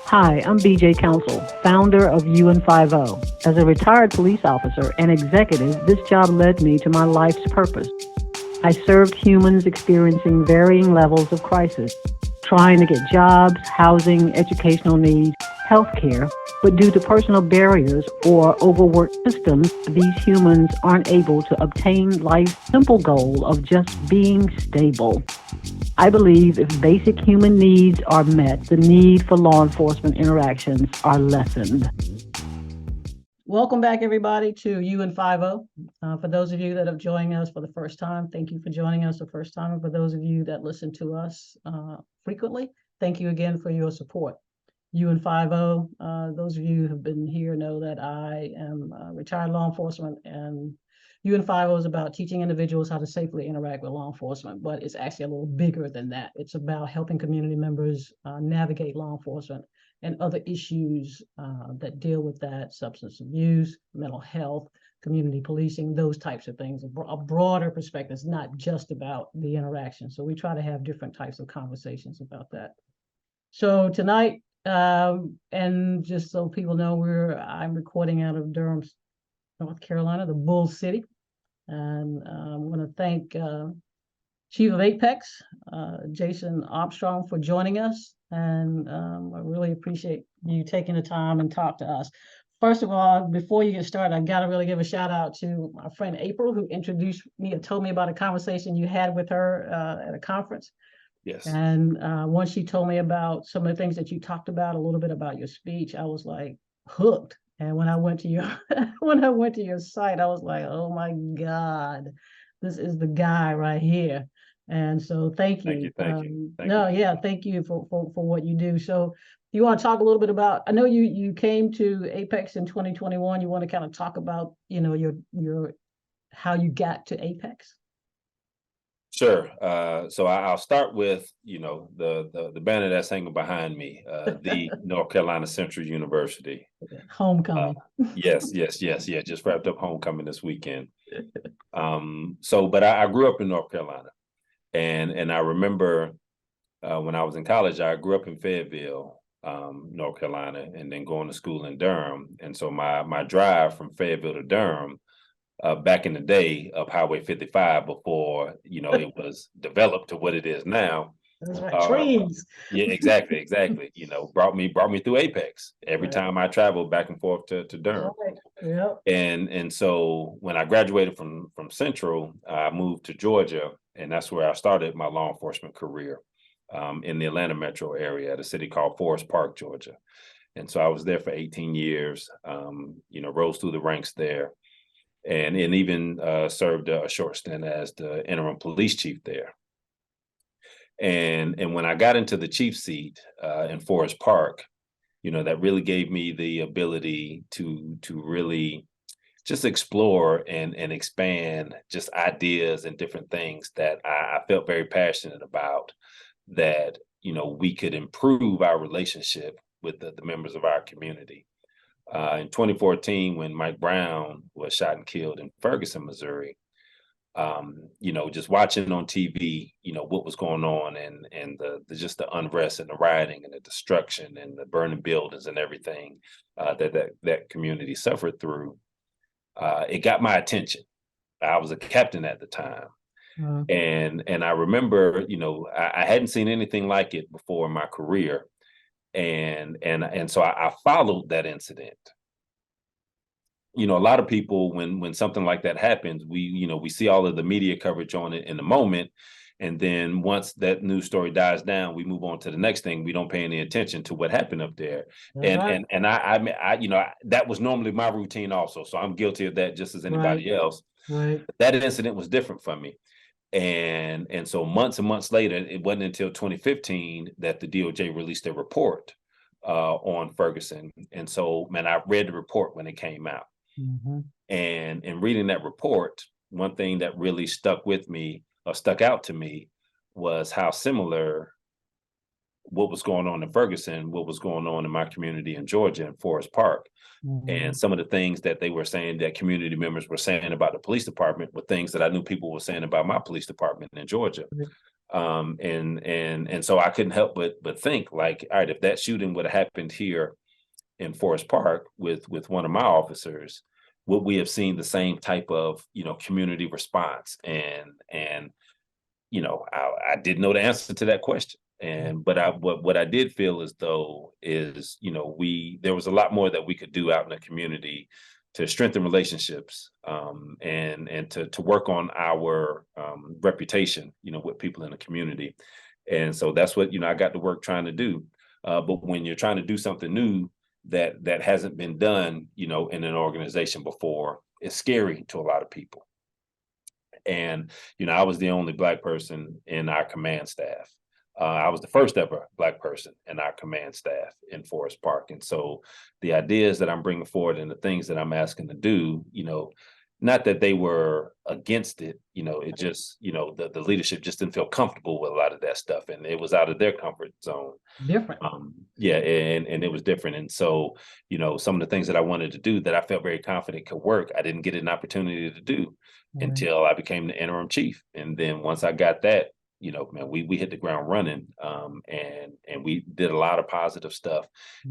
Hi, I'm BJ Counsel, founder of UN50. As a retired police officer and executive, this job led me to my life's purpose. I served humans experiencing varying levels of crisis, trying to get jobs, housing, educational needs, health care, but due to personal barriers or overworked systems, these humans aren't able to obtain life's simple goal of just being stable. I believe if basic human needs are met, the need for law enforcement interactions are lessened. Welcome back, everybody, to UN50. For those of you that have joined us for the first time, thank you for joining us the first time. And for those of you that listen to us frequently, thank you again for your support. UN50, those of you who have been here know that I am retired law enforcement, and UN50 is about teaching individuals how to safely interact with law enforcement, but it's actually a little bigger than that. It's about helping community members navigate law enforcement and other issues that deal with that: substance abuse, mental health, community policing, those types of things. A broader perspective. It's not just about the interaction. So we try to have different types of conversations about that. So tonight, and just so people know, I'm recording out of Durham, North Carolina, the Bull City. And I want to thank Chief of Apex, Jason Armstrong, for joining us. And I really appreciate you taking the time and talk to us. First of all, before you get started, I got to really give a shout out to my friend April, who introduced me and told me about a conversation you had with her at a conference. Yes. And once she told me about some of the things that you talked about, a little bit about your speech, I was like hooked. And when I went to your site, I was like, oh my God, this is the guy right here. And so thank you. Thank you. Thank you for what you do. So you want to talk a little bit about, I know you came to Apex in 2021. You want to kind of talk about, your how you got to Apex? Sure. So I'll start with, the banner that's hanging behind me, the North Carolina Central University. Homecoming. Yes. Yeah. Just wrapped up homecoming this weekend. But I grew up in North Carolina, and I remember when I was in college, I grew up in Fayetteville, North Carolina, and then going to school in Durham. And so my drive from Fayetteville to Durham, back in the day, of Highway 55, before it was developed to what it is now. That's right. Trees. Yeah, exactly. Brought me through Apex every time I traveled back and forth to Durham. Right. Yep. And so when I graduated from Central, I moved to Georgia, and that's where I started my law enforcement career, in the Atlanta metro area at a city called Forest Park, Georgia. And so I was there for 18 years. Rose through the ranks there. And even served a short stint as the interim police chief there. And when I got into the chief seat in Forest Park, that really gave me the ability to really just explore and expand just ideas and different things that I felt very passionate about, that we could improve our relationship with the members of our community. In 2014, when Mike Brown was shot and killed in Ferguson, Missouri, just watching on TV, what was going on, and the unrest and the rioting and the destruction and the burning buildings and everything that community suffered through, it got my attention. I was a captain at the time. And I remember, I hadn't seen anything like it before in my career. And so I followed that incident. A lot of people, when something like that happens, we see all of the media coverage on it in the moment, and then once that news story dies down, we move on to the next thing. We don't pay any attention to what happened up there. And I that was normally my routine also. So I'm guilty of that just as anybody else. Right. That incident was different for me. And so months and months later, it wasn't until 2015 that the DOJ released a report on Ferguson. And so, man, I read the report when it came out. Mm-hmm. And in reading that report, one thing that really stuck out to me was how similar what was going on in Ferguson, what was going on in my community in Georgia in Forest Park. Mm-hmm. And some of the things that they were saying, that community members were saying about the police department, were things that I knew people were saying about my police department in Georgia. And so I couldn't help but think like, all right, if that shooting would have happened here in Forest Park with one of my officers, would we have seen the same type of, community response? And I didn't know the answer to that question. But what I did feel as though is, there was a lot more that we could do out in the community to strengthen relationships, and to work on our reputation, with people in the community. And so that's what, I got to work trying to do. But when you're trying to do something new that hasn't been done, in an organization before, it's scary to a lot of people. And, I was the only Black person in our command staff. I was the first ever Black person in our command staff in Forest Park. And so the ideas that I'm bringing forward and the things that I'm asking to do, not that they were against it, it just, the leadership just didn't feel comfortable with a lot of that stuff. And it was out of their comfort zone. Different. Yeah, and it was different. And so, some of the things that I wanted to do that I felt very confident could work, I didn't get an opportunity to do until I became the interim chief. And then once I got that, man, we hit the ground running, and we did a lot of positive stuff,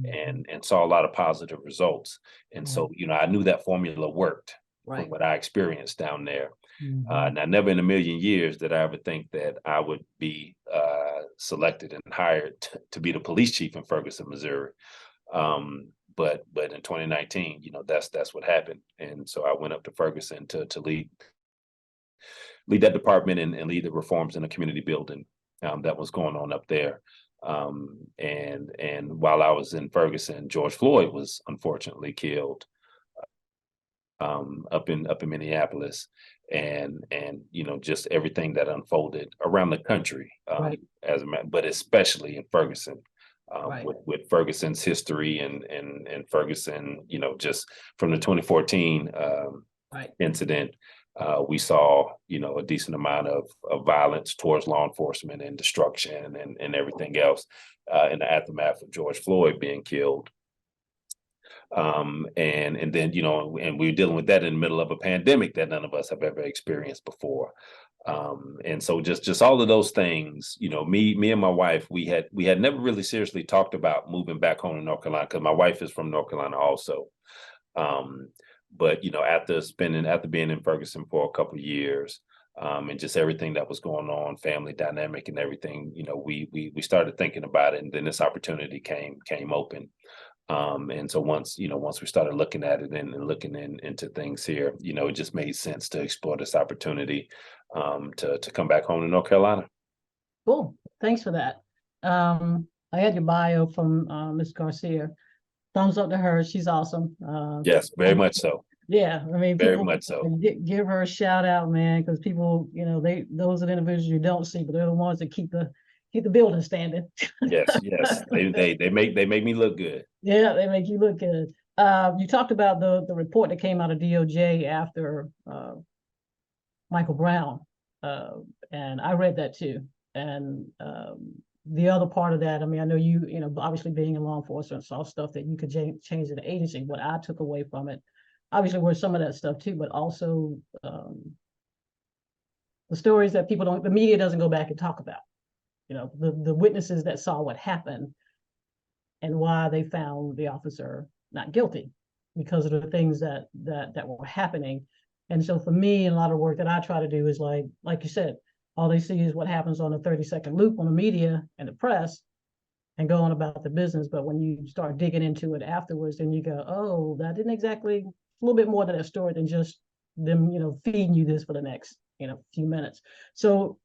and saw a lot of positive results. And so, I knew that formula worked from what I experienced down there. Now, never in a million years did I ever think that I would be selected and hired to be the police chief in Ferguson, Missouri. But in 2019, that's what happened. And so I went up to Ferguson to lead that department and lead the reforms in the community building that was going on up there. And while I was in Ferguson, George Floyd was unfortunately killed up in Minneapolis, and just everything that unfolded around the country, but especially in Ferguson. With Ferguson's history and Ferguson, just from the 2014 incident, we saw, a decent amount of violence towards law enforcement and destruction and everything else in the aftermath of George Floyd being killed. And then, and we were dealing with that in the middle of a pandemic that none of us have ever experienced before. And so just all of those things, me and my wife, we had never really seriously talked about moving back home to North Carolina, because my wife is from North Carolina also. But after being in Ferguson for a couple of years, and just everything that was going on, family dynamic and everything, we started thinking about it, and then this opportunity came open. And so once we started looking at it and looking into things here, it just made sense to explore this opportunity to come back home to North Carolina. Cool. Thanks for that. I had your bio from Ms. Garcia. Thumbs up to her. She's awesome. Yes, very much so. Yeah, I mean, very much so. Give her a shout out, man, because people, those are the individuals you don't see, but they're the ones that keep the building standing. Yes, they make me look good. Yeah, they make you look good. You talked about the report that came out of DOJ after Michael Brown, and I read that too. And the other part of that, I mean, I know you obviously being in law enforcement, saw stuff that you could change in the agency. What I took away from it, obviously, were some of that stuff too, but also the stories that the media doesn't go back and talk about. The witnesses that saw what happened and why they found the officer not guilty because of the things that were happening. And so for me, a lot of work that I try to do is like you said, all they see is what happens on a 30-second loop on the media and the press and go on about the business. But when you start digging into it afterwards, then you go, oh, that didn't exactly, a little bit more to that story than just them, feeding you this for the next, few minutes. So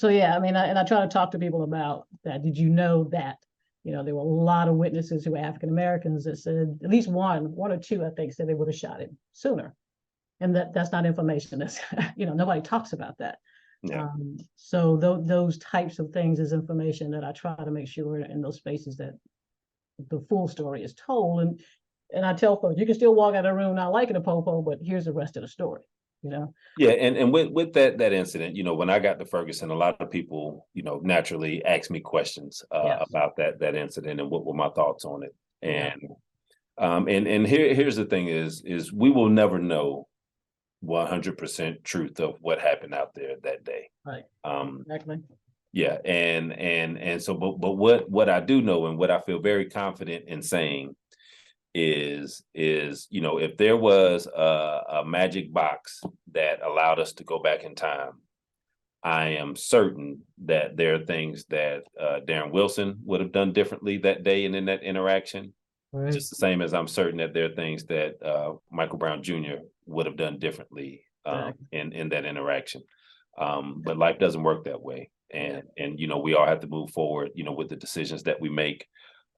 yeah, I mean, I try to talk to people about that. Did you know that, there were a lot of witnesses who were African Americans that said, at least one or two, I think, said they would have shot him sooner. And that's not information. That's, nobody talks about that. Yeah. So those types of things is information that I try to make sure in those spaces that the full story is told. And I tell folks, you can still walk out of the room not liking a popo, but here's the rest of the story. Yeah, and with that incident, when I got to Ferguson, a lot of people, naturally asked me questions about that incident and what were my thoughts on it. And here's the thing is we will never know 100% truth of what happened out there that day. Right. Exactly. Yeah, and so, but what I do know and what I feel very confident in saying is if there was a magic box that allowed us to go back in time, I am certain that there are things that Darren Wilson would have done differently that day and in that interaction. Right. Just the same as I'm certain that there are things that Michael Brown Jr. would have done differently in that interaction. But life doesn't work that way, and we all have to move forward, with the decisions that we make,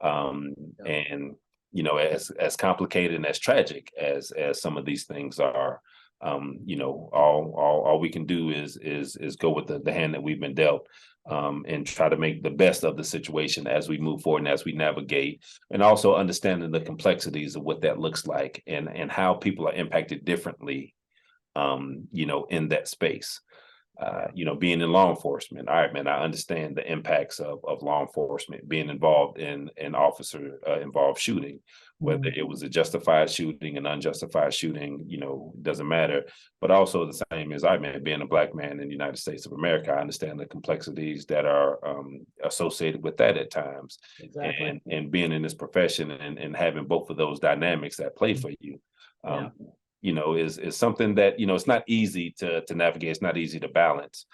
and as complicated and as tragic as some of these things are. All we can do is go with the hand that we've been dealt, and try to make the best of the situation as we move forward and as we navigate, and also understanding the complexities of what that looks like and how people are impacted differently, in that space. Being in law enforcement, all right, man, I understand the impacts of law enforcement being involved in an officer involved shooting, whether it was a justified shooting, an unjustified shooting, doesn't matter. But also the same as, all right, man, being a Black man in the United States of America, I understand the complexities that are associated with that at times. Exactly. And being in this profession and having both of those dynamics at play for you. Is something that, it's not easy to navigate. It's not easy to balance.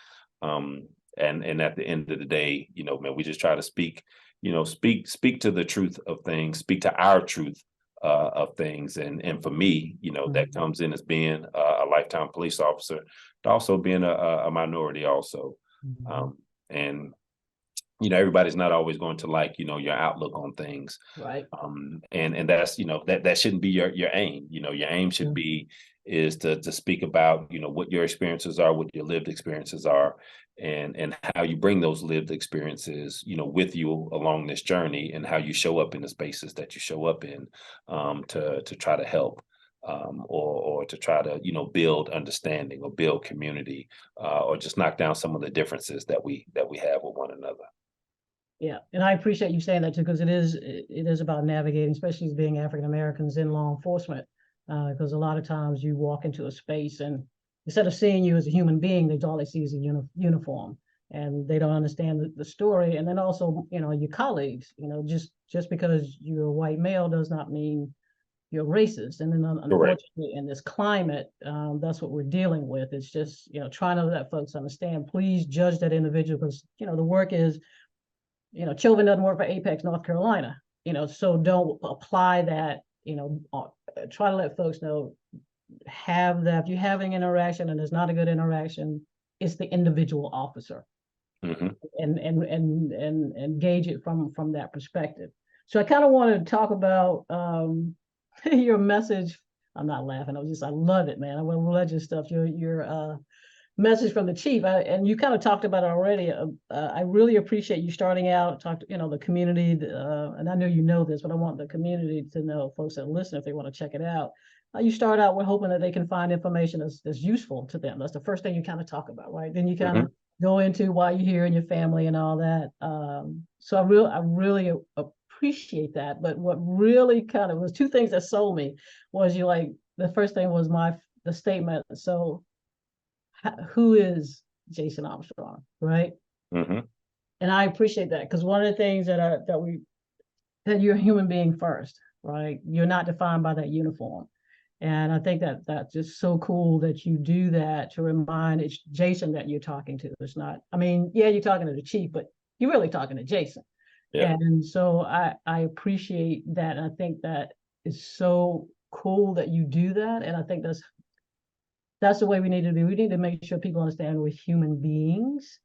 And at the end of the day, man, we just try to speak to the truth of things, speak to our truth of things. And for me, that comes in as being a lifetime police officer, but also being a minority also. And everybody's not always going to like, your outlook on things. Right. And that's, that shouldn't be your aim. Your aim should be is to speak about, what your experiences are, what your lived experiences are, and how you bring those lived experiences, with you along this journey, and how you show up in the spaces that you show up in, to try to help. Or to try to, build understanding or build community, or just knock down some of the differences that we have with one another. Yeah, and I appreciate you saying that too, because it is about navigating, especially as being African Americans in law enforcement, because a lot of times you walk into a space and instead of seeing you as a human being, all they see is a uniform, and they don't understand the story. And then also, your colleagues, just because you're a white male does not mean you're racist. And then unfortunately, in this climate, that's what we're dealing with. It's just, trying to let folks understand, please judge that individual, because, the work is, Chauvin doesn't work for Apex, North Carolina, so don't apply that, try to let folks know, have that, if you're having an interaction and it's not a good interaction, it's the individual officer. And gauge it from that perspective. So I kind of wanted to talk about your message. I'm not laughing. I love it, man. I want religious stuff. Your message from the chief, and you kind of talked about it already. I really appreciate you starting out, the community, and I know you know this, but I want the community to know, folks that listen, if they want to check it out. You start out, we're hoping that they can find information that's useful to them. That's the first thing you kind of talk about, right? Then you kind of go into why you're here and your family and all that. So I really appreciate that. But what really kind of was two things that sold me was the first thing was the statement. So who is Jason Armstrong, right? And I appreciate that, because one of the things that you're a human being first, right? You're not defined by that uniform. And I think that's just so cool that you do that, to remind it's Jason that you're talking to. It's not, you're talking to the chief, but you're really talking to Jason. Yeah. And so I appreciate that. And I think that is so cool that you do that. And I think that's the way we need to be. We need to make sure people understand we're human beings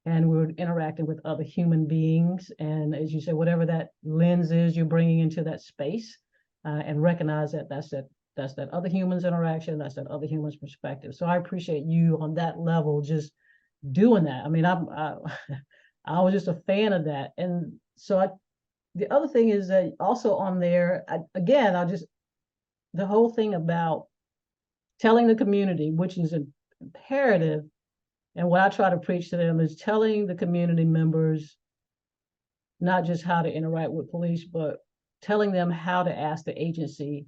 and we're interacting with other human beings. And as you say, whatever that lens is you're bringing into that space, and recognize that that's that other human's interaction, that's that other human's perspective. So I appreciate you on that level, just doing that. I was just a fan of that. And so the other thing is that also on there, the whole thing about telling the community, which is imperative, and what I try to preach to them is telling the community members not just how to interact with police, but telling them how to ask the agency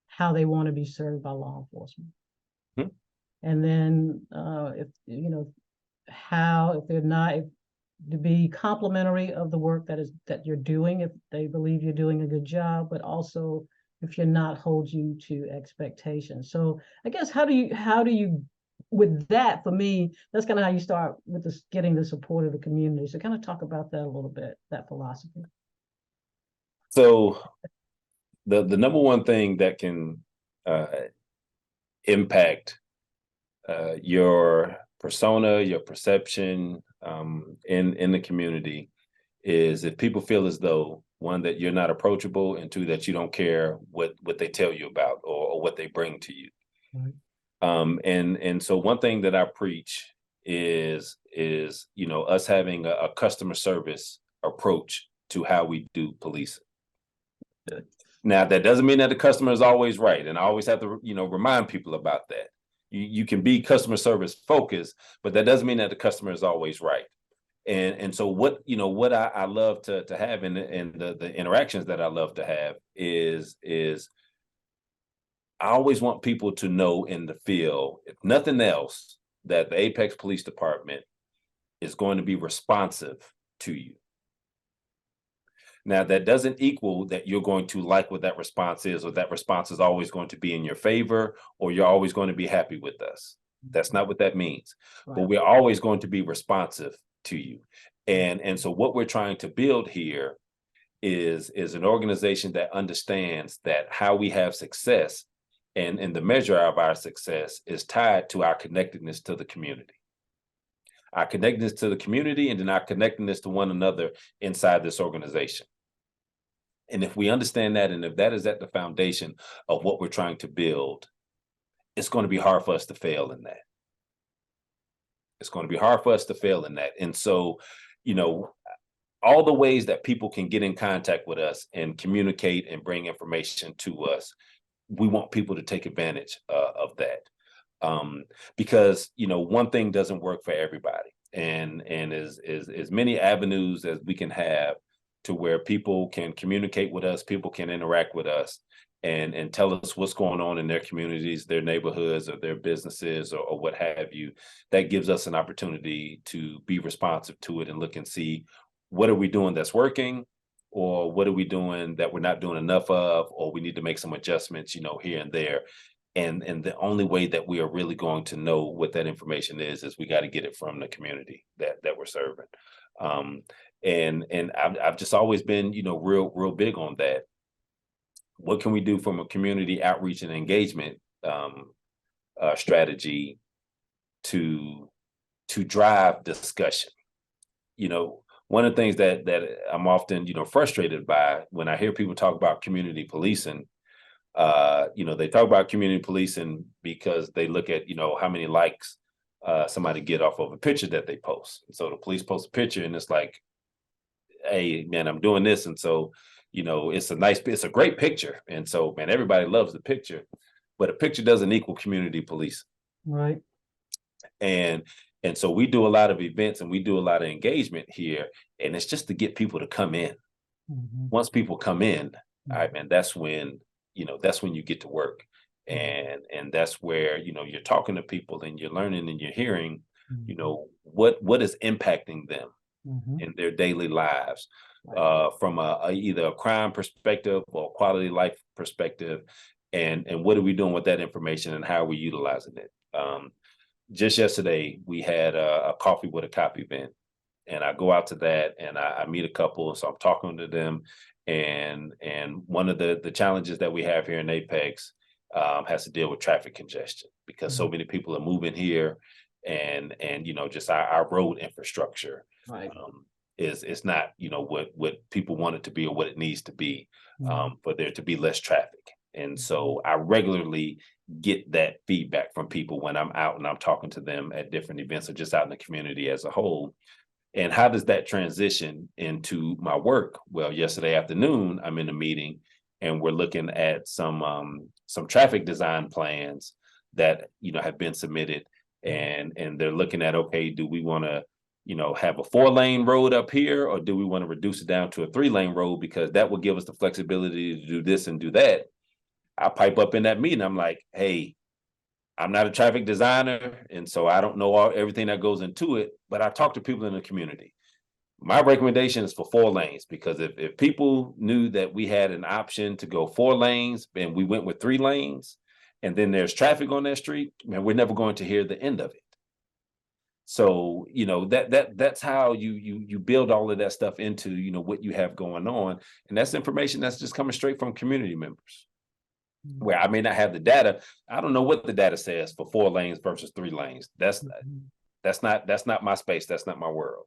how they want to be served by law enforcement. And then if they're not, to be complimentary of the work that you're doing, if they believe you're doing a good job, but also if you're not, hold you to expectations. So I guess how do you with that, for me, that's kind of how you start with this, getting the support of the community. So kind of talk about that a little bit, that philosophy. So the number one thing that can impact your persona, your perception in the community is if people feel as though, one, that you're not approachable, and two, that you don't care what they tell you about or what they bring to you. Right. And so one thing that I preach is us having a customer service approach to how we do policing. Now, that doesn't mean that the customer is always right, and I always have to remind people about that. You can be customer service focused, but that doesn't mean that the customer is always right. And so what I love to have in the interactions that I love to have is I always want people to know in the field, if nothing else, that the Apex Police Department is going to be responsive to you. Now, that doesn't equal that you're going to like what that response is, or that response is always going to be in your favor, or you're always going to be happy with us. That's not what that means. Right. But we're always going to be responsive to you. And so what we're trying to build here is an organization that understands that how we have success and the measure of our success is tied to our connectedness to the community. Our connectedness to the community, and then our connectedness to one another inside this organization. And if we understand that, and if that is at the foundation of what we're trying to build, it's going to be hard for us to fail in that. It's going to be hard for us to fail in that. And so, all the ways that people can get in contact with us and communicate and bring information to us, we want people to take advantage of that. Because one thing doesn't work for everybody, and as many avenues as we can have to where people can communicate with us, people can interact with us, and tell us what's going on in their communities, their neighborhoods, or their businesses, or what have you. That gives us an opportunity to be responsive to it and look and see, what are we doing that's working, or what are we doing that we're not doing enough of, or we need to make some adjustments, here and there. And the only way that we are really going to know what that information is we got to get it from the community that we're serving. And I've just always been, real big on that. What can we do from a community outreach and engagement strategy to drive discussion? One of the things that I'm often, frustrated by when I hear people talk about community policing, they talk about community policing because they look at, how many likes somebody get off of a picture that they post. And so the police post a picture and it's like, hey, man, I'm doing this. And so, it's a great picture. And so, man, everybody loves the picture, but a picture doesn't equal community policing. Right. And so we do a lot of events and we do a lot of engagement here, and it's just to get people to come in. Mm-hmm. Once people come in, all right, man, that's when you get to work. And that's where, you're talking to people and you're learning and you're hearing, what is impacting them in their daily lives, from either a crime perspective or a quality of life perspective. And what are we doing with that information and how are we utilizing it? Just yesterday, we had a coffee with a cop event, and I go out to that and I meet a couple. So I'm talking to them, and one of the challenges that we have here in Apex has to deal with traffic congestion, because so many people are moving here, and just our road infrastructure is not what people want it to be or what it needs to be for there to be less traffic. And so I regularly get that feedback from people when I'm out and I'm talking to them at different events or just out in the community as a whole. And how does that transition into my work? Well, yesterday afternoon, I'm in a meeting and we're looking at some traffic design plans that, have been submitted, and they're looking at, okay, do we want to, have a 4-lane road up here, or do we want to reduce it down to a 3-lane road, because that will give us the flexibility to do this and do that. I pipe up in that meeting. I'm like, hey, I'm not a traffic designer, and so I don't know everything that goes into it, but I talk to people in the community. My recommendation is for 4 lanes, because if people knew that we had an option to go 4 lanes and we went with 3 lanes, and then there's traffic on that street, man, we're never going to hear the end of it. So, that's how you build all of that stuff into, what you have going on. And that's information that's just coming straight from community members, where I may not have the data. I don't know what the data says for 4 lanes versus 3 lanes. That's not my space. That's not my world.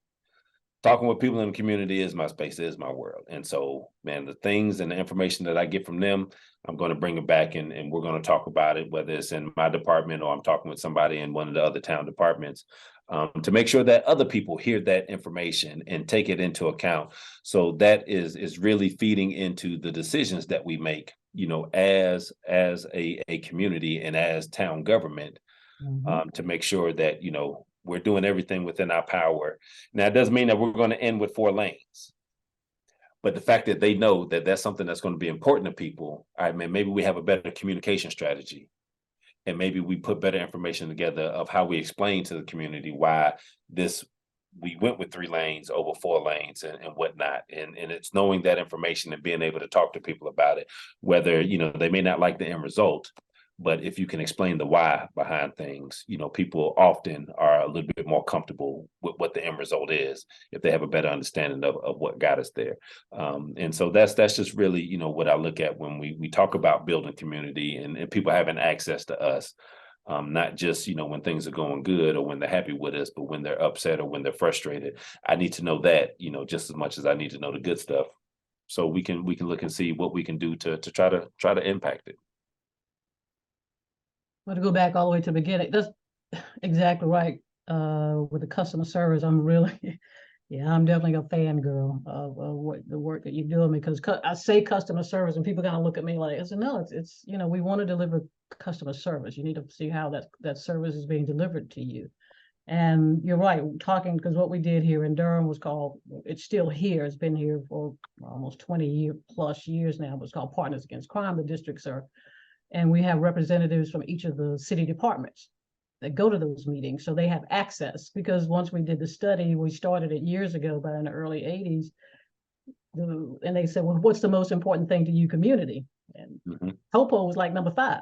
Talking with people in the community is my space, is my world. And so, man, the things and the information that I get from them, I'm going to bring it back, and we're going to talk about it, whether it's in my department or I'm talking with somebody in one of the other town departments, to make sure that other people hear that information and take it into account. So that is really feeding into the decisions that we make, as a community and as town government, to make sure that, we're doing everything within our power. Now, it doesn't mean that we're going to end with 4 lanes, but the fact that they know that that's something that's going to be important to people. All right, man, maybe we have a better communication strategy, and maybe we put better information together of how we explain to the community why we went with 3 lanes over 4 lanes and whatnot. And it's knowing that information and being able to talk to people about it, whether, they may not like the end result, but if you can explain the why behind things, people often are a little bit more comfortable with what the end result is if they have a better understanding of what got us there. And so that's just really, what I look at when we talk about building community and people having access to us. Not just, when things are going good or when they're happy with us, but when they're upset or when they're frustrated. I need to know that, just as much as I need to know the good stuff. So we can look and see what we can do to try to impact it. But to go back all the way to the beginning, that's exactly right. With the customer service, I'm really, I'm definitely a fangirl of what the work that you're doing, because I say customer service and people kind of look at me like, I said, no, it's we want to deliver customer service. You need to see how that service is being delivered to you. And you're right, talking, because what we did here in Durham was called, it's still here, it's been here for almost 20 plus years now, but it's called Partners Against Crime. The districts are, and we have representatives from each of the city departments that go to those meetings. So they have access, because once we did the study, we started it years ago, but in the early 80s, and they said, well, what's the most important thing to you, community? And HOPO was like number 5.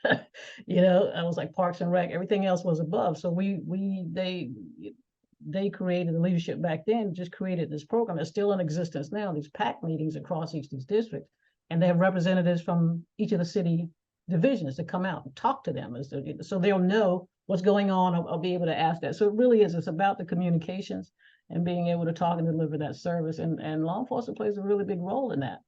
I was like Parks and Rec, everything else was above. So they created, the leadership back then just created this program that's still in existence now, these PAC meetings across each of these districts. And they have representatives from each of the city divisions to come out and talk to them, so they'll know what's going on. I'll be able to ask that. So it really is, it's about the communications and being able to talk and deliver that service. And law enforcement plays a really big role in that.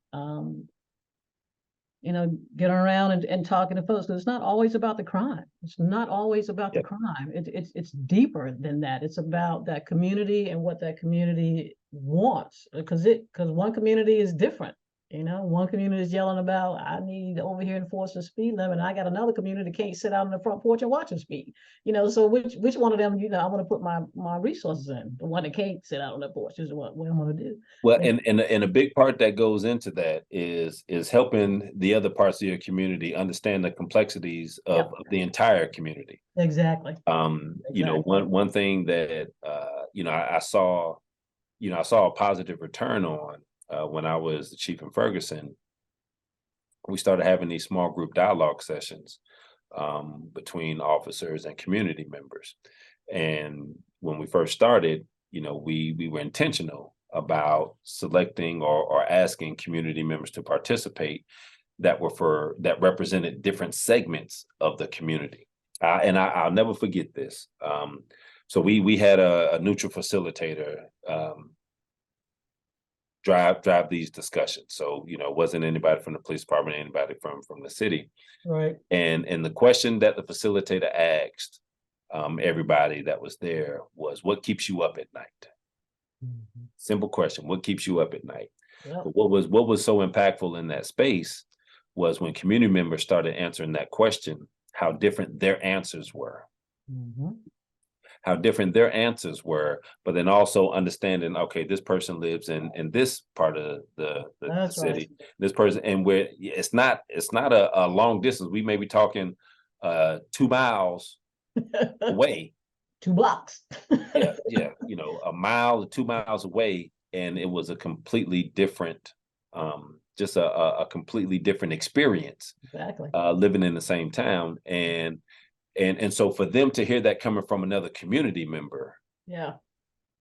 Getting around and talking to folks, because it's not always about the crime. It's not always about the crime. It's deeper than that. It's about that community and what that community wants, because one community is different. One community is yelling about, I need over here enforce the speed limit, and I got another community that can't sit out on the front porch and watch the speed. So which one of them, I want to put my resources in? The one that can't sit out on the porch is what I want to do. Well, and a big part that goes into that is helping the other parts of your community understand the complexities of the entire community. Exactly. One thing that I saw a positive return on. When I was the chief in Ferguson, we started having these small group dialogue sessions between officers and community members. And when we first started, we were intentional about selecting or asking community members to participate that represented different segments of the community. And I'll never forget this. So we had a neutral facilitator drive these discussions. So, it wasn't anybody from the police department, anybody from the city. Right. And the question that the facilitator asked everybody that was there was, what keeps you up at night? Simple question. What keeps you up at night? Yep. But what was so impactful in that space was when community members started answering that question, how different their answers were. How different their answers were, but then also understanding, okay, this person lives in this part of the city, right. This person, and where it's not a long distance. We may be talking 2 miles away, 2 blocks. Yeah, a mile or 2 miles away, and it was a completely different, just a completely different experience, Exactly. living in the same town, and so for them to hear that coming from another community member, Yeah.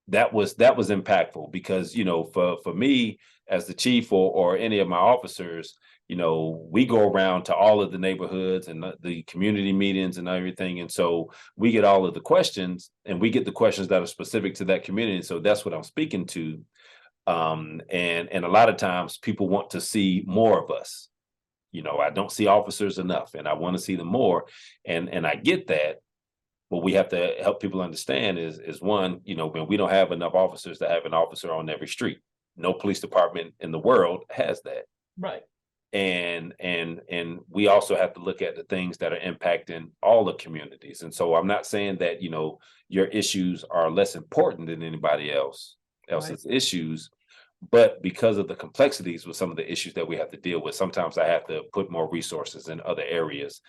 that was impactful, because for me as the chief, or any of my officers, we go around to all of the neighborhoods and the community meetings and everything, and so we get all of the questions, and we get the questions that are specific to that community, so that's what I'm speaking to. And a lot of times people want to see more of us. I don't see officers enough, and I want to see them more, and I get that. What we have to help people understand is one, when we don't have enough officers to have an officer on every street. No police department in the world has that. Right. And we also have to look at the things that are impacting all the communities. And so I'm not saying that, your issues are less important than anybody else's Right. issues, but because of the complexities with some of the issues that we have to deal with, sometimes I have to put more resources in other areas.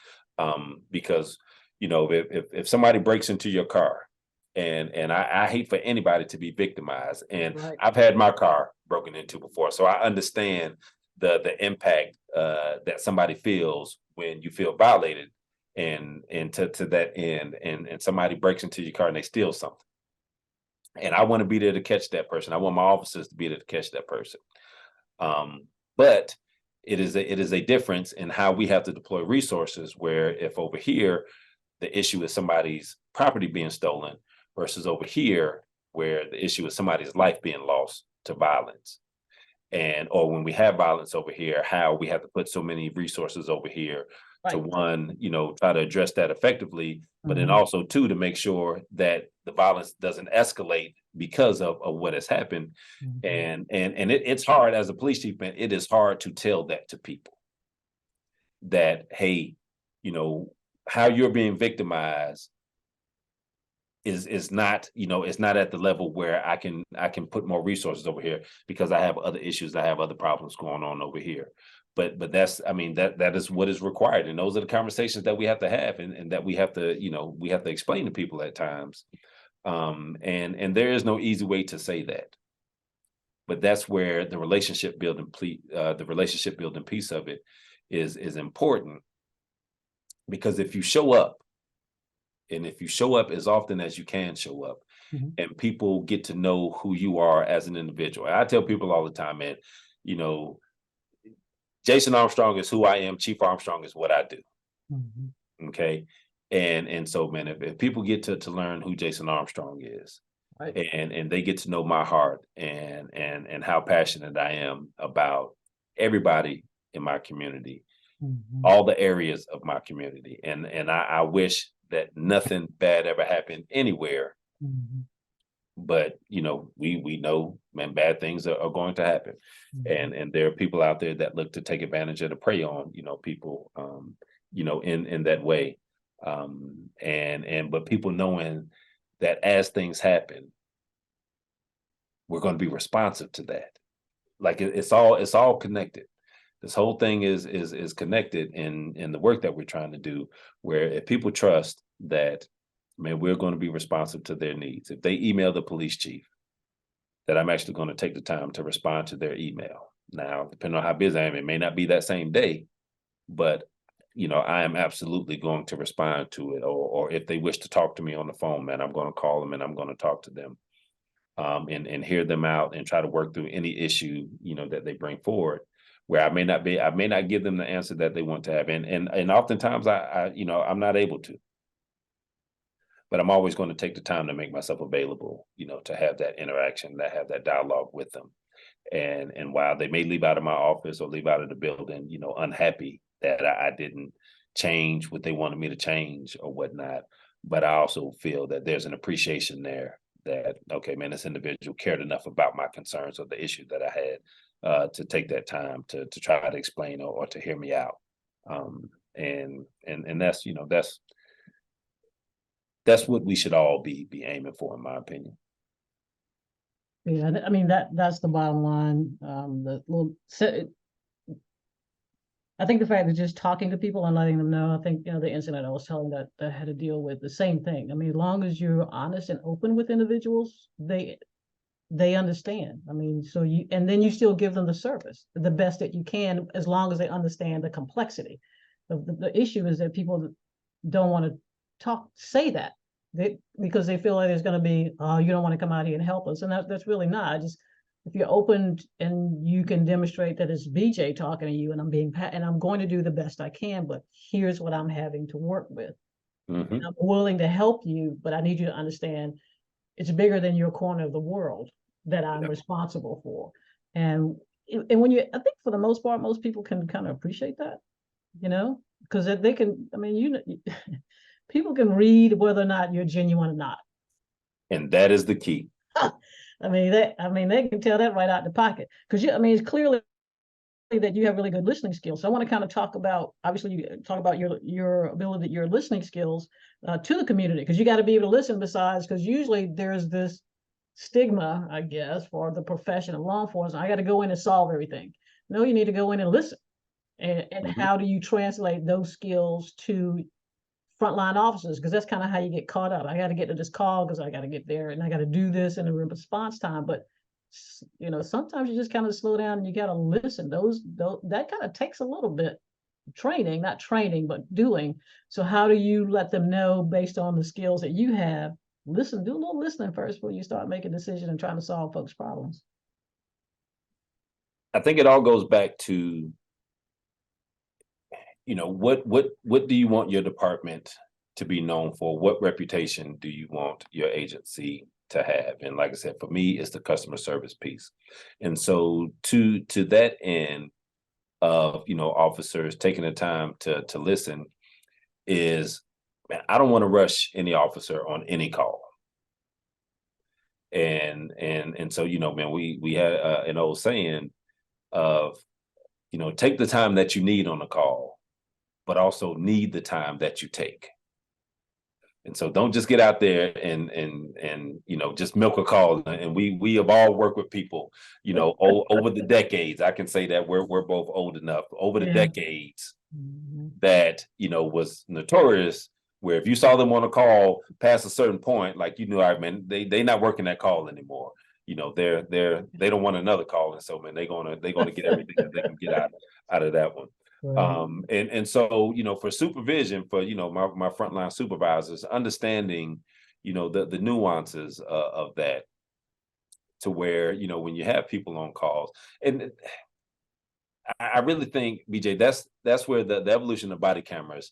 Because if somebody breaks into your car, and I hate for anybody to be victimized, and Right. I've had my car broken into before, so I understand the impact that somebody feels when you feel violated, and to that end, and somebody breaks into your car and they steal something, and I want to be there to catch that person. I want my officers to be there to catch that person. But it is a difference in how we have to deploy resources, where if over here the issue is somebody's property being stolen, versus over here where the issue is somebody's life being lost to violence. Or when we have violence over here, how we have to put so many resources over here to, Right. one, try to address that effectively, but then Mhm. also two, to make sure that the violence doesn't escalate because of what has happened. Mhm. It's hard as a police chief, man. It is hard to tell that to people, that, hey, how you're being victimized is not, it's not at the level where I can put more resources over here, because I have other issues, I have other problems going on over here. But that's, I mean, that is what is required, and those are the conversations that we have to have, and that we have to, we have to explain to people at times. And there is no easy way to say that, but that's where the relationship building piece of it is important, because if you show up, and if you show up as often as you can show up, Mhm. and people get to know who you are as an individual. And I tell people all the time, man, you know, Jason Armstrong is who I am. Chief Armstrong is what I do. Mhm. Okay. And so, man, if people get to learn who Jason Armstrong is, Right. and they get to know my heart, and how passionate I am about everybody in my community, Mhm. all the areas of my community. And I wish that nothing bad ever happened anywhere. Mhm. But we know, man, bad things are going to happen. Mhm. And there are people out there that look to take advantage of, to prey on, people, in that way. But people knowing that as things happen, we're going to be responsive to that. Like it's all connected. This whole thing is connected in the work that we're trying to do, where if people trust that, man, we're going to be responsive to their needs. If they email the police chief, that I'm actually going to take the time to respond to their email. Now, depending on how busy I am, it may not be that same day, but I am absolutely going to respond to it. Or if they wish to talk to me on the phone, man, I'm going to call them and I'm going to talk to them, and hear them out, and try to work through any issue, that they bring forward, where I may not give them the answer that they want to have. And oftentimes I'm not able to, but I'm always going to take the time to make myself available, to have that interaction, to have that dialogue with them. And while they may leave out of my office or leave out of the building, unhappy that I didn't change what they wanted me to change or whatnot, but I also feel that there's an appreciation there, that, okay, man, this individual cared enough about my concerns or the issue that I had, to take that time to try to explain, or to hear me out. And that's what we should all be aiming for, in my opinion. Yeah, I mean that's the bottom line. The little I think the fact that just talking to people and letting them know, I think, the incident I was telling that I had to deal with the same thing. I mean, as long as you're honest and open with individuals, they understand. I mean, and then you still give them the service, the best that you can, as long as they understand the complexity. The issue is that people don't want to say that because they feel like there's going to be, oh, you don't want to come out here and help us. And that's really not. If you're open and you can demonstrate that it's BJ talking to you and I'm going to do the best I can, but here's what I'm having to work with. Mm-hmm. And I'm willing to help you, but I need you to understand it's bigger than your corner of the world that I'm responsible for. And I think for the most part, most people can kind of appreciate that, because they can, I mean, people can read whether or not you're genuine or not. And that is the key. I mean, they can tell that right out the pocket, because it's clearly that you have really good listening skills. So I want to kind of talk about, obviously, you talk about your ability, your listening skills to the community, because you got to be able to listen. Because usually there's this stigma, I guess, for the profession of law enforcement. I got to go in and solve everything. No, you need to go in and listen. And how do you translate those skills to frontline officers? Because that's kind of how you get caught up. I got to get to this call because I got to get there and I got to do this in a response time. But sometimes you just kind of slow down and you got to listen. That kind of takes a little bit training, not training, but doing. So how do you let them know, based on the skills that you have, do a little listening first before you start making decisions and trying to solve folks' problems? I think it all goes back to, what do you want your department to be known for? What reputation do you want your agency to have? And like I said, for me, it's the customer service piece. And so to that end of, officers taking the time to listen is, man, I don't want to rush any officer on any call. And so, man, we had an old saying of, take the time that you need on the call, but also need the time that you take. And so don't just get out there and just milk a call. And we have all worked with people, over the decades. I can say that we're both old enough over the decades that, was notorious, where if you saw them on a call past a certain point, like, they not working that call anymore. They don't want another call. And so, man, they're gonna get everything that they can get out of that one. Right. And so, for supervision, for, my frontline supervisors, understanding, the nuances of that, to where, when you have people on calls. And I really think, BJ, that's where the evolution of body cameras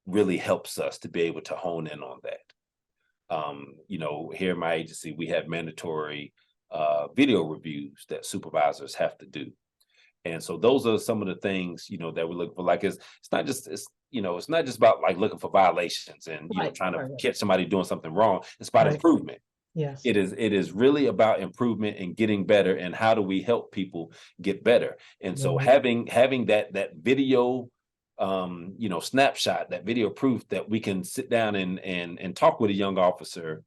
really helps us to be able to hone in on that. Here in my agency, we have mandatory video reviews that supervisors have to do. And so those are some of the things, that we look for. Like, it's not just about like looking for violations and, trying to catch somebody doing something wrong. It's about improvement. Yes. It is really about improvement and getting better. And how do we help people get better? And so having that video, snapshot, that video proof that we can sit down and talk with a young officer,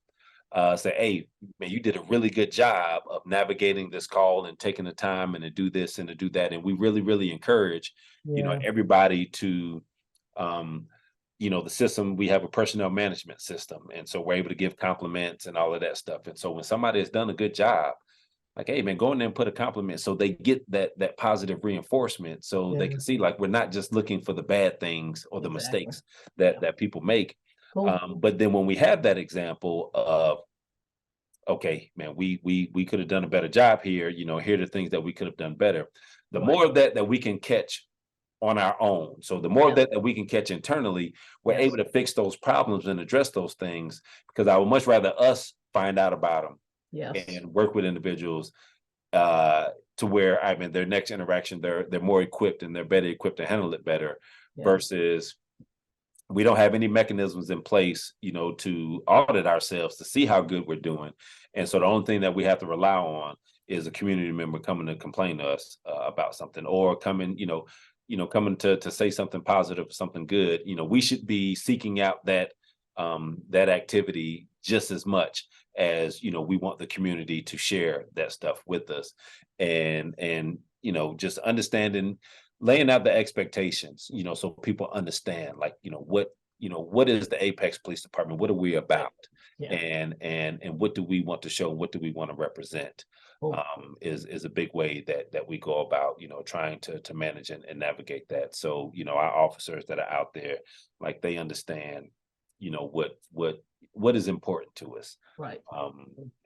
say, hey, man, you did a really good job of navigating this call and taking the time and to do this and to do that. And we really, really encourage, everybody to, the system. We have a personnel management system. And so we're able to give compliments and all of that stuff. And so when somebody has done a good job, like, hey, man, go in there and put a compliment, so they get that positive reinforcement, so they can see, like, we're not just looking for the bad things or the mistakes that people make. Cool. But then when we have that example of, okay, man, we could have done a better job here, here are the things that we could have done better. The more of that we can catch on our own. So the more of that we can catch internally, we're able to fix those problems and address those things, because I would much rather us find out about them and work with individuals to where, their next interaction, they're more equipped and they're better equipped to handle it better, versus we don't have any mechanisms in place, to audit ourselves to see how good we're doing. And so the only thing that we have to rely on is a community member coming to complain to us about something, or coming to say something positive, something good. We should be seeking out that activity just as much as, we want the community to share that stuff with us. And just understanding laying out the expectations, so people understand, like, what is the Apex Police Department? What are we about? Yeah. And what do we want to show? What do we want to represent? Cool. Is a big way that we go about, trying to manage and navigate that. So, our officers that are out there, like, they understand, what is important to us. Right.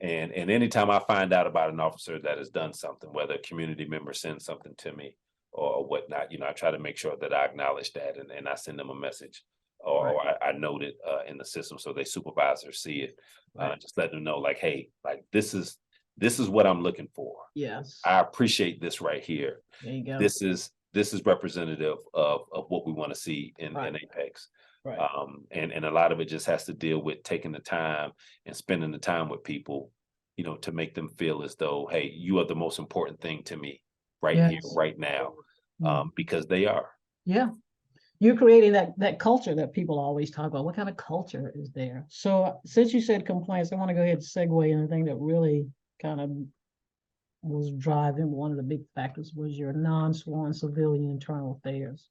And anytime I find out about an officer that has done something, whether a community member sends something to me or whatnot, I try to make sure that I acknowledge that, and I send them a message, or I note it in the system so they supervisors see it. Just let them know, like, hey, like, this is what I'm looking for. Yes. I appreciate this right here. There you go. This is representative of what we want to see in Apex. Right. And a lot of it just has to deal with taking the time and spending the time with people, to make them feel as though, hey, you are the most important thing to me right here, right now, because they are. Yeah. You're creating that culture that people always talk about. What kind of culture is there? So since you said compliance, I want to go ahead and segue in the thing that really kind of was driving, one of the big factors was your non-sworn civilian internal affairs.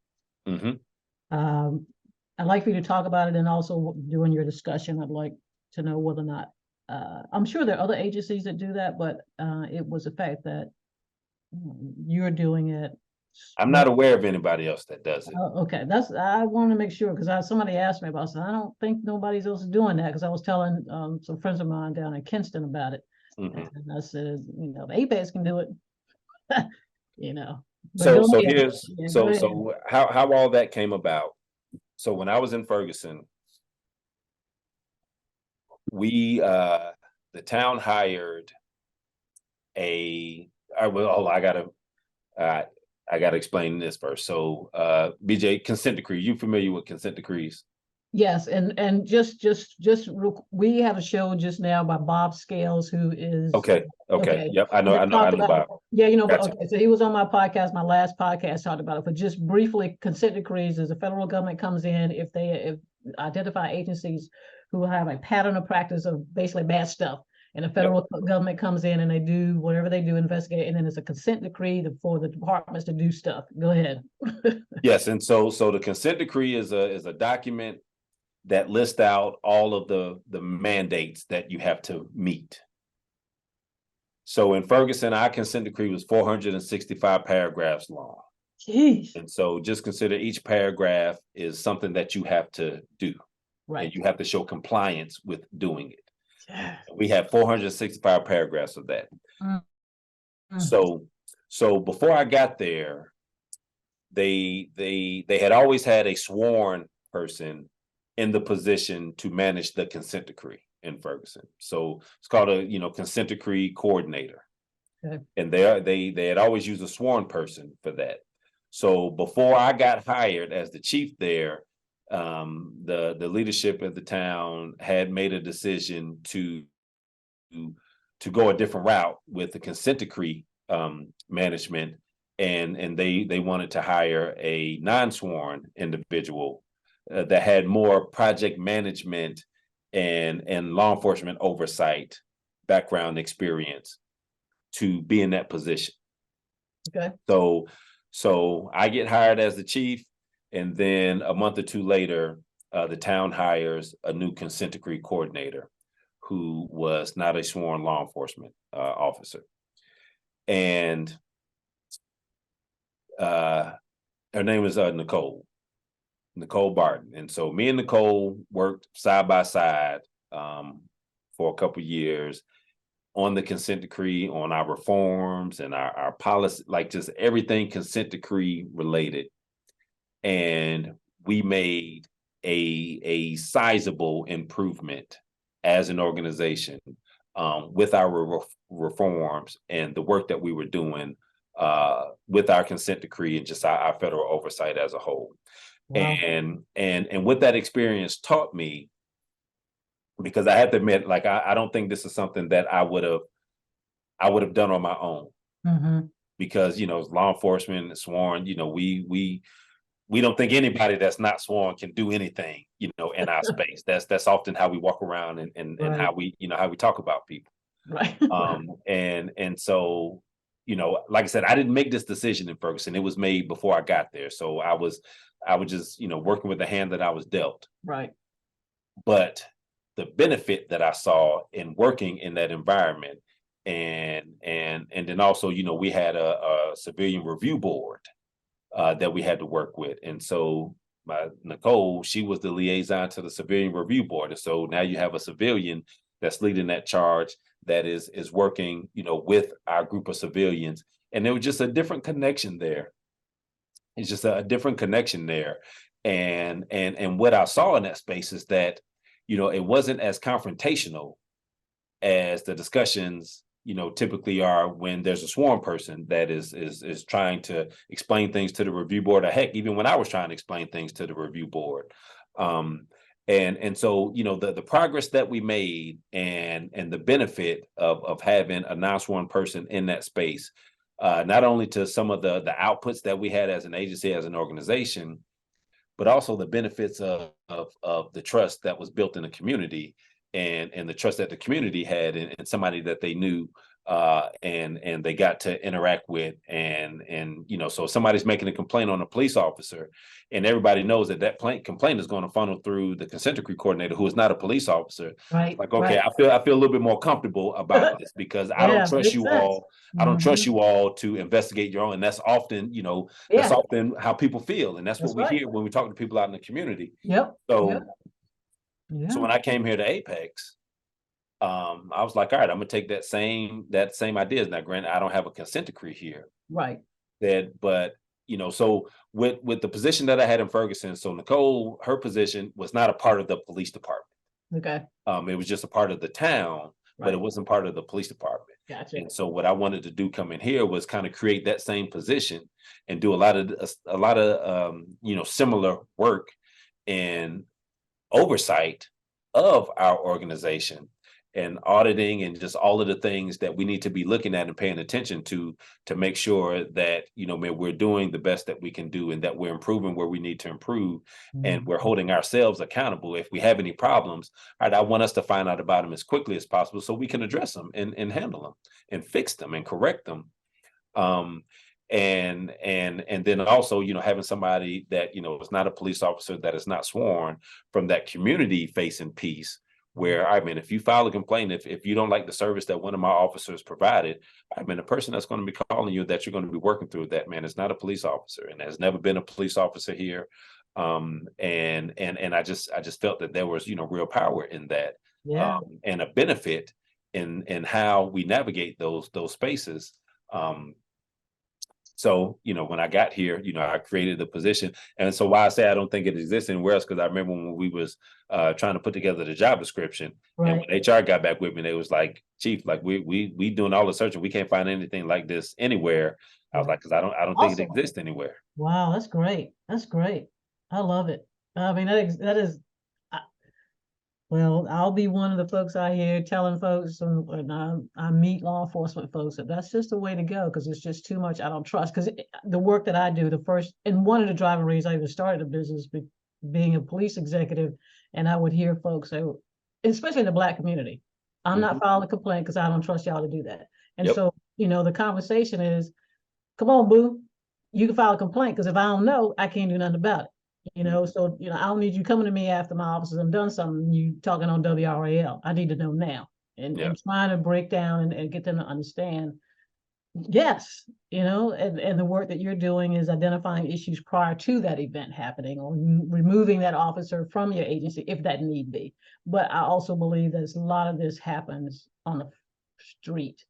I'd like for you to talk about it, and also during your discussion, I'd like to know whether or not, I'm sure there are other agencies that do that, but it was the fact that you're doing it. I'm not aware of anybody else that does it. Okay, I want to make sure, because somebody asked me about it. I don't think nobody else is doing that, because I was telling some friends of mine down in Kinston about it. And I said, the Apex can do it. So here's so how all that came about. So when I was in Ferguson, we the town hired I gotta explain this first. So BJ, consent decree. You familiar with consent decrees? Yes, and just we have a show just now by Bob Scales, who is okay. Yep, I know Bob. Yeah, Gotcha. Okay, so he was on my podcast, my last podcast, talked about it. But just briefly, consent decrees is the federal government comes in if identify agencies who have a pattern of practice of basically bad stuff, and the federal government comes in and they do whatever they do, investigate, and then it's a consent decree for the departments to do stuff. Go ahead. Yes, and so the consent decree is a document that lists out all of the mandates that you have to meet. So in Ferguson, our consent decree was 465 paragraphs long. Jeez. And so just consider each paragraph is something that you have to do. Right. And you have to show compliance with doing it. Yeah. We had 465 paragraphs of that. Mm-hmm. So before I got there, they had always had a sworn person in the position to manage the consent decree in Ferguson. So it's called a consent decree coordinator. Okay. And they had always used a sworn person for that. So before I got hired as the chief there, the leadership of the town had made a decision to go a different route with the consent decree management, and they wanted to hire a non-sworn individual that had more project management and law enforcement oversight background experience to be in that position. Okay. So I get hired as the chief, and then a month or two later, the town hires a new consent decree coordinator who was not a sworn law enforcement officer. And her name is Nicole Barton. And so me and Nicole worked side by side for a couple of years on the consent decree, on our reforms and our policy, like just everything consent decree related. And we made a sizable improvement as an organization with our reforms and the work that we were doing with our consent decree and just our federal oversight as a whole. Wow. And what that experience taught me, because I have to admit, like I don't think this is something that I would have done on my own. Mm-hmm. Because law enforcement is sworn, we don't think anybody that's not sworn can do anything, in our space. That's often how we walk around and right. how we talk about people. Right. And so like I said, I didn't make this decision in Ferguson. It was made before I got there. So I was just, working with the hand that I was dealt. Right. But the benefit that I saw in working in that environment, and then also, we had a civilian review board that we had to work with. And so Nicole, she was the liaison to the civilian review board. And so now you have a civilian that's leading that charge that is working, with our group of civilians. And there was just a different connection there. It's just a different connection there. And what I saw in that space is that, it wasn't as confrontational as the discussions, typically are when there's a sworn person that is trying to explain things to the review board, or heck, even when I was trying to explain things to the review board. And so, the progress that we made and the benefit of having a non-sworn person in that space, not only to some of the outputs that we had as an agency, as an organization, but also the benefits of the trust that was built in the community, and the trust that the community had in somebody that they knew, and they got to interact with. And so if somebody's making a complaint on a police officer, and everybody knows that complaint is going to funnel through the consent decree coordinator, who is not a police officer. Right. Like, okay, right. I feel a little bit more comfortable about this, because I don't trust makes you sense. all. I don't trust Mhm. you all to investigate your own. And that's often, that's Yeah, often how people feel. And that's what that's we right. hear when we talk to people out in the community. Yep. So, Yep. so Yeah. when I came here to Apex, I was like, all right, I'm gonna take that same ideas. Now, granted, I don't have a consent decree here, Right. but so with the position that I had in Ferguson, so Nicole, her position was not a part of the police department. Okay. It was just a part of the town, but it Right. wasn't part of the police department. Gotcha. And so what I wanted to do coming here was kind of create that same position and do a lot of similar work and oversight of our organization, and auditing, and just all of the things that we need to be looking at and paying attention to make sure that, man, we're doing the best that we can do, and that we're improving where we need to improve, and we're Mhm. holding ourselves accountable. If we have any problems, all right, I want us to find out about them as quickly as possible so we can address them and handle them and fix them and correct them. um and then also, having somebody that, is not a police officer, that is not sworn, from that community facing piece, where, I mean, if you file a complaint, if you don't like the service that one of my officers provided, I mean, the person that's going to be calling you, that you're going to be working through, that man is not a police officer and has never been a police officer here. And I just felt that there was, real power in that, Yeah. and a benefit in how we navigate those spaces. So, when I got here, I created the position. And so why I say I don't think it exists anywhere else, because I remember when we was trying to put together the job description, and Right. when HR got back with me, they was like, Chief, like we doing all the searching. We can't find anything like this anywhere. I was Right. like, because I don't think it Awesome. exists anywhere. Wow, that's great. That's great. I love it. I mean, that is, I- well, I'll be one of the folks out here telling folks, when I meet law enforcement folks, that that's just the way to go, because it's just too much I don't trust. Because the work that I do, and one of the driving reasons I even started a business, being a police executive, and I would hear folks say, especially in the Black community, I'm not Mhm. filing a complaint because I don't trust y'all to do that. And Yep. so, the conversation is, come on, boo, you can file a complaint, because if I don't know, I can't do nothing about it. Mhm. So I don't need you coming to me after my officers have done something, you talking on WRAL. I need to know now. And Yeah. trying to break down and get them to understand. Yes, and the work that you're doing is identifying issues prior to that event happening, or removing that officer from your agency if that need be. But I also believe that a lot of this happens on the street,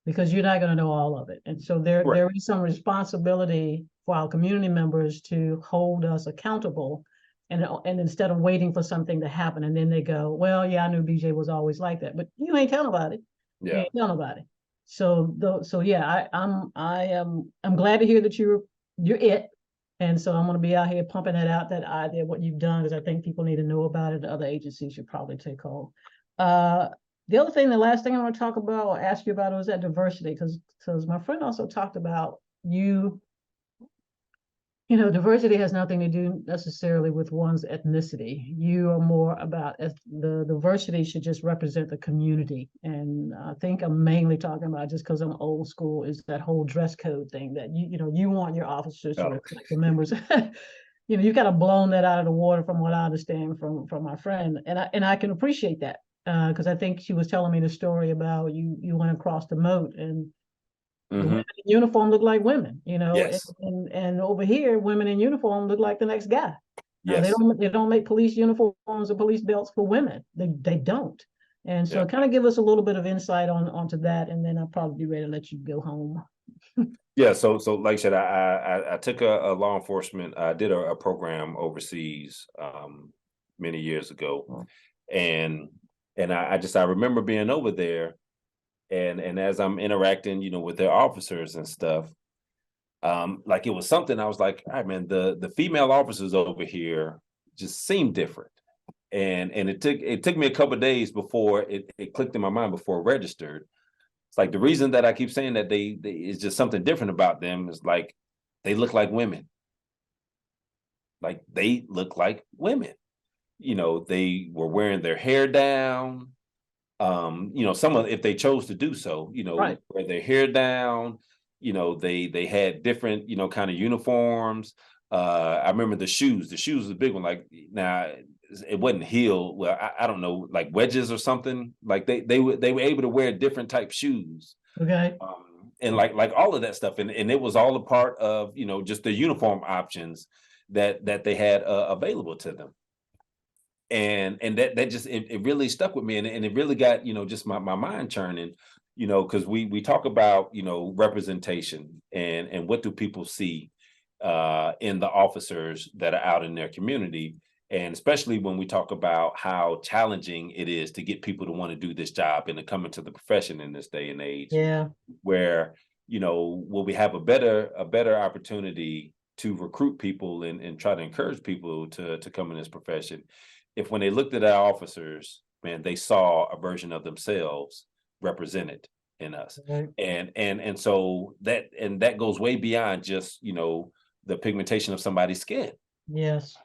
because you're not going to know all of it. And so there Right. there is some responsibility for our community members to hold us accountable. And instead of waiting for something to happen, and then they go, well, yeah, I knew BJ was always like that, but you ain't tell nobody. You Yeah. ain't tell nobody. So yeah, I'm glad to hear that you're it. And so I'm going to be out here pumping that out, that idea, what you've done, because I think people need to know about it. Other agencies should probably take hold. Uh, the other thing, the last thing I want to talk about or ask you about was that diversity, because my friend also talked about you Diversity has nothing to do necessarily with one's ethnicity. You are more about the diversity should just represent the community. And I think I'm mainly talking about, just because I'm old school, is that whole dress code thing that you want your officers to Oh, reflect the members. You kind of blown that out of the water from what I understand from my friend, and I can appreciate that, because I think she was telling me the story about you went across the moat, and the hmm women in uniform look like women, and, yes, and over here, women in uniform look like the next guy. They yes. don't make police uniforms or police belts for women. They don't. And Yeah. so kind of give us a little bit of insight onto that, and then I'll probably be ready to let you go home. Yeah, so like I said, I took a law enforcement. I did a program overseas many years ago, and I remember being over there, and as I'm interacting, with their officers and stuff, like it was something I was like, all right, man, the female officers over here just seem different, and it took me a couple of days before it clicked in my mind before it registered. It's like the reason that I keep saying that they is just something different about them is like they look like women. Like they look like women. They were wearing their hair down. Some of if they chose to do so, Right. wear their hair down. They had different, kind of uniforms. I remember the shoes. The shoes was a big one. Like now it wasn't heel. Well, I don't know, like wedges or something. Like they were able to wear different type shoes. Okay. And like all of that stuff, and it was all a part of just the uniform options that they had available to them, and that just it really stuck with me, and it really got just my mind churning, because we talk about representation and what do people see in the officers that are out in their community, and especially when we talk about how challenging it is to get people to want to do this job and to come into the profession in this day and age, Yeah. where will we have a better opportunity to recruit people and try to encourage people to come in this profession if when they looked at our officers, man, they saw a version of themselves represented in us. Right. And so that goes way beyond just the pigmentation of somebody's skin. Yes.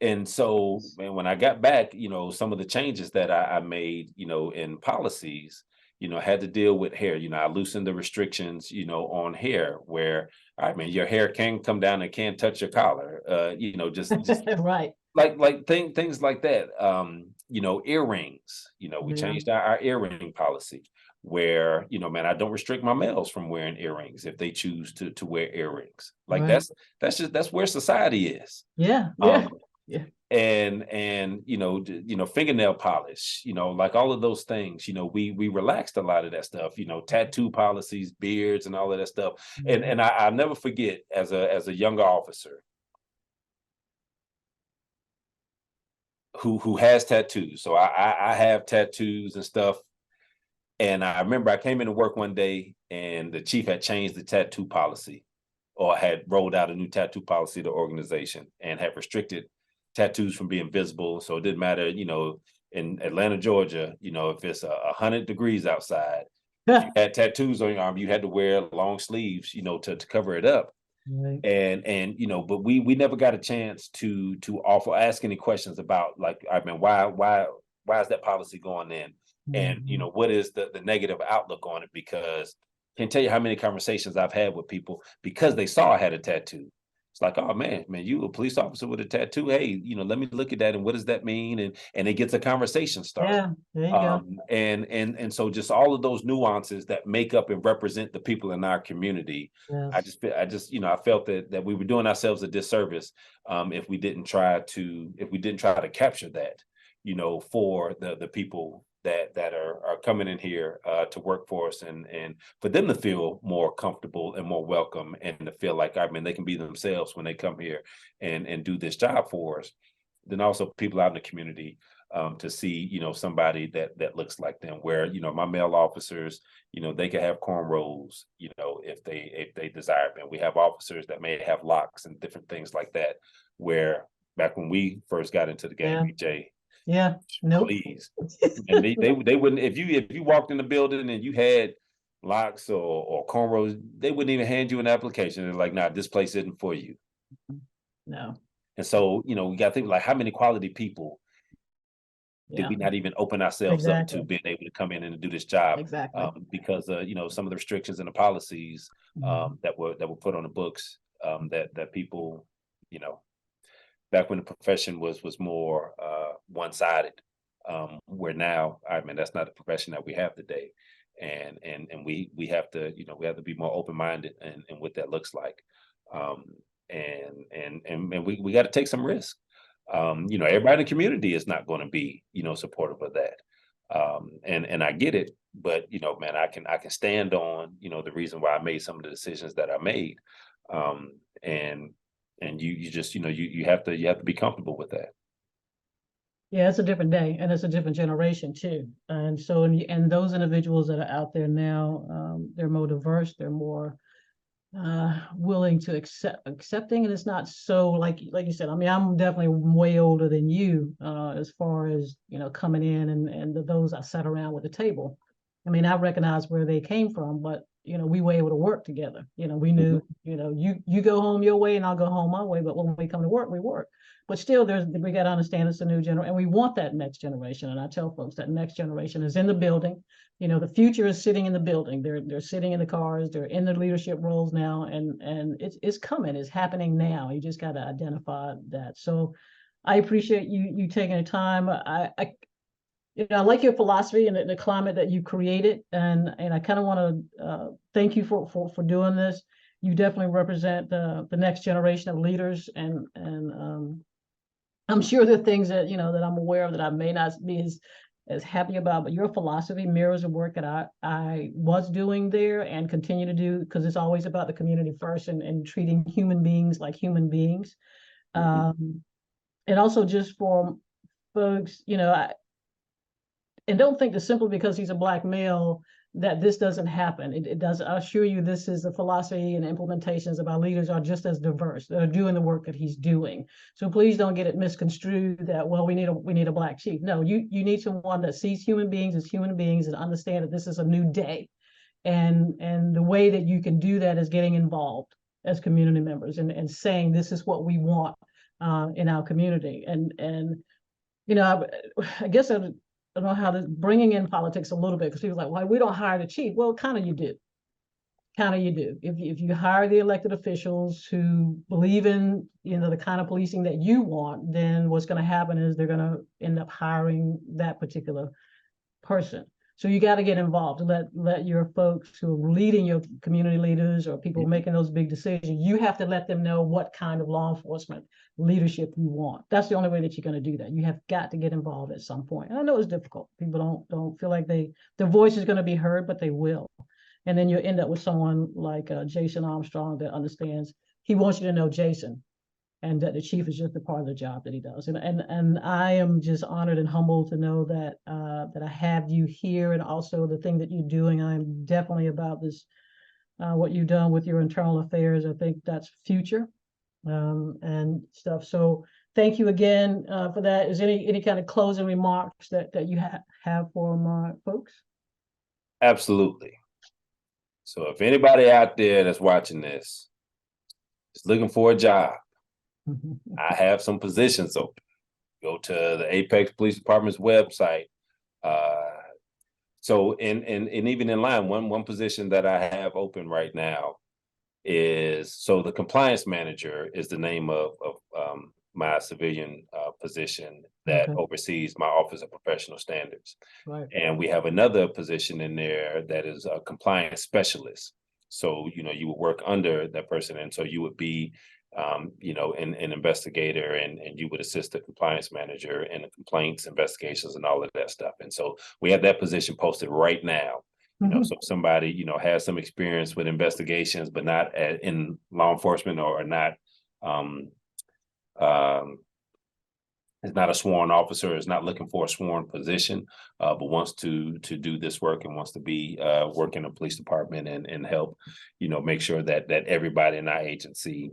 And so, man, when I got back, some of the changes that I made, in policies, had to deal with hair. I loosened the restrictions, on hair where, all right, man, your hair can come down and can touch your collar. Just Right. like things like that. Earrings, we Yeah. changed our earring policy where, man, I don't restrict my males from wearing earrings if they choose to wear earrings. Like Right. that's where society is. Yeah. Yeah. Um, Yeah. and fingernail polish, like all of those things, we relaxed a lot of that stuff, tattoo policies, beards, and all of that stuff. And I'll never forget as a younger officer who has tattoos. So I have tattoos and stuff. And I remember I came into work one day and the chief had changed the tattoo policy, or had rolled out a new tattoo policy to the organization and had restricted tattoos from being visible. So it didn't matter, in Atlanta, Georgia, if it's 100 degrees outside, if you had tattoos on your arm, you had to wear long sleeves, to cover it up. Right. And but we never got a chance to ask any questions about, like, I mean, why is that policy going in, and what is the negative outlook on it? Because I can't tell you how many conversations I've had with people because they saw I had a tattoo. It's like, oh man, you a police officer with a tattoo? Hey, let me look at that, and what does that mean? And it gets a conversation started. Yeah. There you go. And so just all of those nuances that make up and represent the people in our community. Yes. I felt that we were doing ourselves a disservice if we didn't try to capture that, for the people that are coming in here to work for us, and for them to feel more comfortable and more welcome, and to feel like, I mean, they can be themselves when they come here and do this job for us. Then also people out in the community to see, somebody that looks like them, where, my male officers, they can have cornrows, if they desire. And we have officers that may have locks and different things like that, where back when we first got into the game, Yeah. BJ, Yeah. Nope. please. And they wouldn't, if you walked in the building and you had locks or cornrows, they wouldn't even hand you an application. They're like, nah, this place isn't for you. No. And so, you know, we got to think like how many quality people did Yeah. we not even open ourselves up to Exactly. being able to come in and do this job Exactly. because you know, some of the restrictions and the policies Mhm. that were put on the books that people, you know, back when the profession was more one-sided, where now, I mean, that's not the profession that we have today. And we have to, you know, we have to be more open-minded and what that looks like. Um, and we got to take some risk. You know, everybody in the community is not going to be, you know, supportive of that. And I get it, but you know, man, I can stand on, you know, the reason why I made some of the decisions that I made. Um, and you just, you know, you have to be comfortable with that. Yeah, it's a different day and it's a different generation too. And so, and those individuals that are out there now, they're more diverse, they're more willing to accepting, and it's not so like you said. I mean, I'm definitely way older than you as far as, you know, coming in and those I sat around with the table. I mean, I recognize where they came from, but you know, we were able to work together. You know, we Mhm. knew, you know, you go home your way and I'll go home my way, but when we come to work, we work. But still, we got to understand it's a new generation, and we want that next generation. And I tell folks that next generation is in the building. You know, the future is sitting in the building. They're sitting in the cars. They're in the leadership roles now, and it's coming. It's happening now. You just got to identify that. So, I appreciate you taking the time. I you know, I like your philosophy and the climate that you created, and I kind of want to thank you for doing this. You definitely represent the next generation of leaders, and I'm sure there are things that, you know, that I'm aware of that I may not be as happy about, but your philosophy mirrors the work that I was doing there and continue to do, because it's always about the community first and treating human beings like human beings. Mhm. And also just for folks, you know, and don't think that simply because he's a black male that this doesn't happen. It does. I assure you, this is the philosophy and implementations of our leaders are just as diverse. They're doing the work that he's doing. So please don't get it misconstrued that, well, we need a black chief. No, you need someone that sees human beings as human beings and understand that this is a new day. And the way that you can do that is getting involved as community members and saying this is what we want in our community. And you know, I guess I don't know how to bringing in politics a little bit, because people are like, well, we don't hire the chief. Well, kind of you do. Kind of you do. If you hire the elected officials who believe in, you know, the kind of policing that you want, then what's going to happen is they're going to end up hiring that particular person. So you got to get involved. Let your folks who are leading, your community leaders or people Mhm. making those big decisions, you have to let them know what kind of law enforcement leadership you want. That's the only way that you're going to do that. You have got to get involved at some point. And I know it's difficult. People don't feel like their voice is going to be heard, but they will. And then you end up with someone like Jason Armstrong that understands. He wants you to know Jason, and that the chief is just a part of the job that he does. And I am just honored and humbled to know that that I have you here, and also the thing that you're doing. I'm definitely about this, what you've done with your internal affairs. I think that's future and stuff. So thank you again for that. Is any kind of closing remarks that you have for my folks? Absolutely. So if anybody out there that's watching this is looking for a job, I have some positions open. Go to the Apex Police Department's website. Uh, so and even in line, one position that I have open right now is, so the compliance manager is the name of my civilian position that Okay, oversees my Office of Professional Standards. right. And we have another position in there that is a compliance specialist. So, you know, you would work under that person. And so you would be, you know, an investigator, and you would assist the compliance manager in the complaints, investigations, and all of that stuff. And so we have that position posted right now. You know, so if somebody, you know, has some experience with investigations, but not in law enforcement, or not, um, um, is not a sworn officer, is not looking for a sworn position, but wants to do this work and wants to be work in a police department and help, you know, make sure that everybody in our agency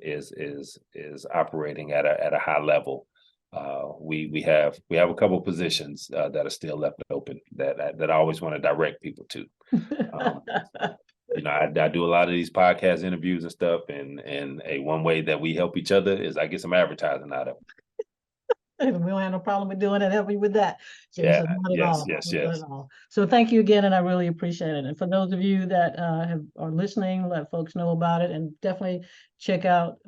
is operating at a high level. We have a couple of positions that are still left open that I always want to direct people to. Um, I do a lot of these podcast interviews and stuff, and a one way that we help each other is I get some advertising out of it. We don't have no problem with doing it. Help you with that, Yeah, Jason. Not at yes, all. yes, Not yes. at all. So thank you again, and I really appreciate it. And for those of you that are listening, let folks know about it, and definitely check out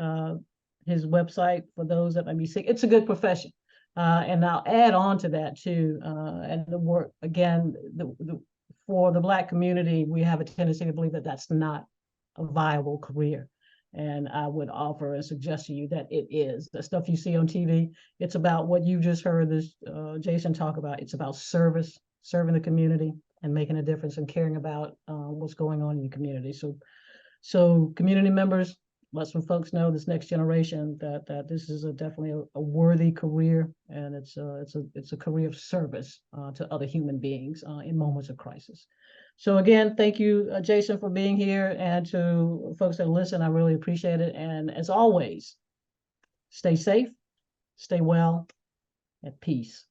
his website for those that might be sick. It's a good profession, and I'll add on to that too. And the work again, for the Black community, we have a tendency to believe that that's not a viable career. And I would offer and suggest to you that it is. The stuff you see on TV, it's about what you just heard this Jason talk about. It's about service, serving the community, and making a difference and caring about what's going on in your community. So community members, let some folks know, this next generation, that this is definitely a worthy career, and it's a career of service to other human beings in moments of crisis. So again, thank you, Jason, for being here, and to folks that listen, I really appreciate it. And as always, stay safe, stay well, at peace.